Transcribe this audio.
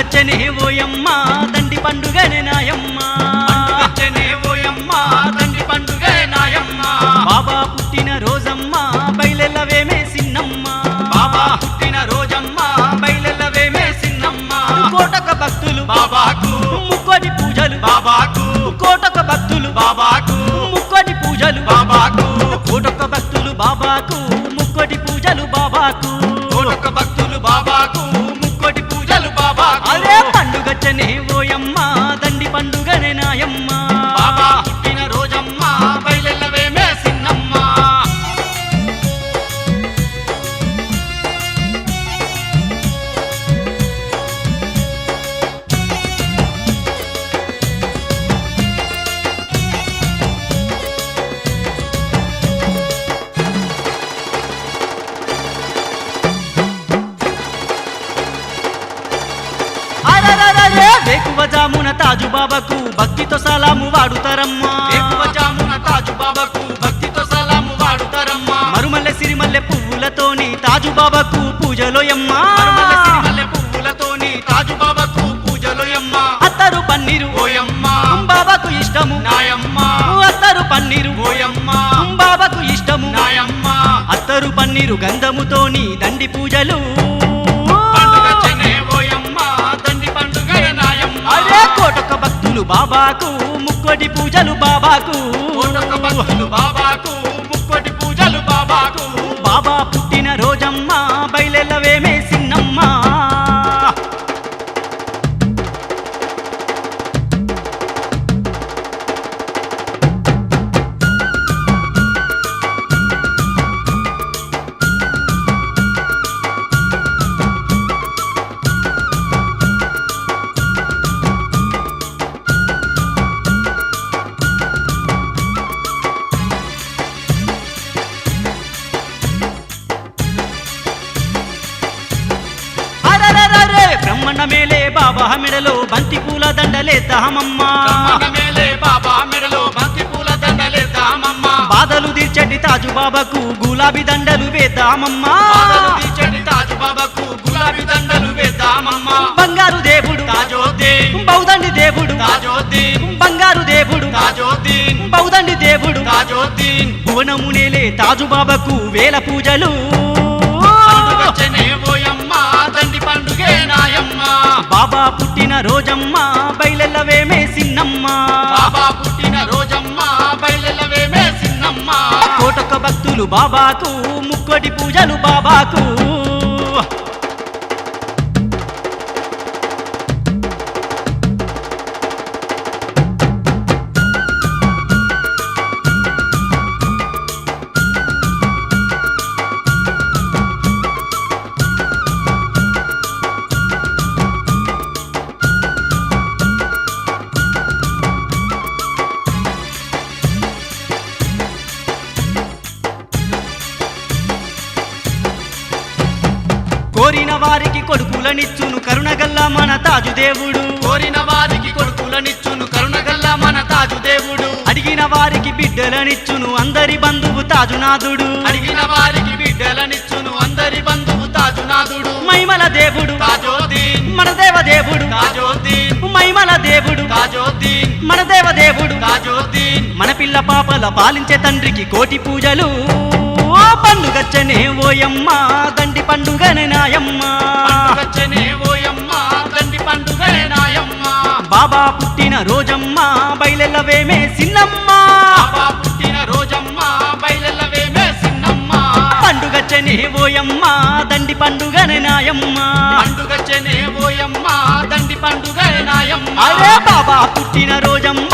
పండుగచ్చనే ఓయమ్మ దండి పండుగనే నాయమ్మ పండుగచ్చనే ఓయమ్మ దండి పండుగే నాయమ్మ బాబా పుట్టిన రోజమ్మ బయలెల్లవేమే సిన్నమ్మ బాబా పుట్టిన రోజమ్మ బయలెల్లవేమే సిన్నమ్మ కోటక భక్తులు బాబాకు ముక్కోటి పూజలు బాబాకు కోటక భక్తులు బాబాకు ముక్కోటి పూజలు బాబాకు కోటక భక్తులు బాబాకు ముక్కోటి పూజలు బాబాకు కోటొక్క భక్తులు బాబాకు ముక్కోటి పూజలు బాబాకు అరే పండుగచ్చనే ఓయమ్మ దండి పండుగనే నాయమ్మ బాబా పుట్టిన రోజమ్మ బయలెల్లవేమే సిన్నమ్మ అరరరరే వేకువ జామున తాజు బాబాకు భక్తితో సలాము వాడుతారమ్మా ఎక్కువ జామున తాజు బాబాకు భక్తితో సలాము వాడుతారమ్మ మరుమల్లె సిరిమల్లె పువ్వులతోని తాజు బాబాకు పూజలోయమ్మ మరుమల్ల సిరిమల్లె పువ్వులతోని తాజు బాబాకు పూజలోయమ్మ అత్తరు పన్నీరు ఓయమ్మ బాబాకు ఇష్టము నాయమ్మ అత్తరు పన్నీరు ఓయమ్మ బాబాకు ఇష్టము నాయమ్మ అత్తరు పన్నీరు గంధముతోని దండి పూజలు పండుగచ్చనే ఓయమ్మ దండి పండుగే నాయమ్మ అరే కోటొక్క భక్తులు బాబాకు ముక్కోటి పూజలు బాబాకు కోటొక్క భక్తులు బాబాకు ముక్కోటి పూజలు బాబాకు బాబా పుట్టిన రోజమ్మ బయలెల్లవేమే సిన్నమ్మ అరరరరే బ్రహ్మణ మేలే బాబా మెడలో బంతి పూల దండలేద్దామమ్మ బ్రహ్మణ మేలే బాబా మెడలో బంతి పూల దండలేద్దామమ్మ బాధలు తీర్చటి తాజు బాబాకు గులాబీ దండలు వేద్దామమ్మ బాధలు తీర్చడి తాజు బాబాకు గులాబీ దండలు వేద్దామమ్మ బంగారు దేవుడు తాజోద్దీన్ బౌదండి దేవుడు తాజోద్దీన్ బంగారు దేవుడు తాజోద్దీన్ బౌదండి దేవుడు తాజోద్దీన్ భువనమునేలే తాజు బాబాకు వేల పూజలు పండుగచ్చనే ఓయమ్మ దండి పండుగే నాయమ్మ బాబా పుట్టిన రోజమ్మ బయలెల్లవేమే సిన్నమ్మ బాబా పుట్టిన రోజమ్మ బయలెల్లవేమే సిన్నమ్మ కోటొక్క భక్తులు బాబాకు ముక్కోటి పూజలు బాబాకు కోరిన వారికి కొడుకులనిచ్చును కరుణగల్ల మన తాజు దేవుడు కోరిన వారికి కొడుకులనిచ్చును కరుణగల్ల మన తాజు దేవుడు అడిగిన వారికి బిడ్డలనిచ్చును అందరి బంధువు తాజునాథుడు అడిగిన వారికి బిడ్డలనిచ్చును అందరి బంధువు తాజునాథుడు మైమల దేవుడు తాజోద్దీన్ మన దేవ దేవుడు తాజోద్దీన్ మైమల దేవుడు తాజోద్దీన్ మన దేవ దేవుడు తాజోద్దీన్ మన పిల్ల పాపల పాలించే తండ్రికి కోటి పూజలు ఓ పండుగచ్చనే ఓయమ్మ దండి పండుగనే నాయమ్మ పండుగచ్చనే ఓయమ్మ దండి పండుగే నాయమ్మ బాబా పుట్టిన రోజమ్మ బయలెల్లవేమే సిన్నమ్మ బాబా పుట్టిన రోజమ్మ బయలెల్లవేమే సిన్నమ్మ పండుగచ్చనే ఓయమ్మ దండి పండుగనే నాయమ్మ పండుగచ్చనే ఓయమ్మ దండి పండుగే నాయమ్మ అరే బాబా పుట్టిన రోజమ్మ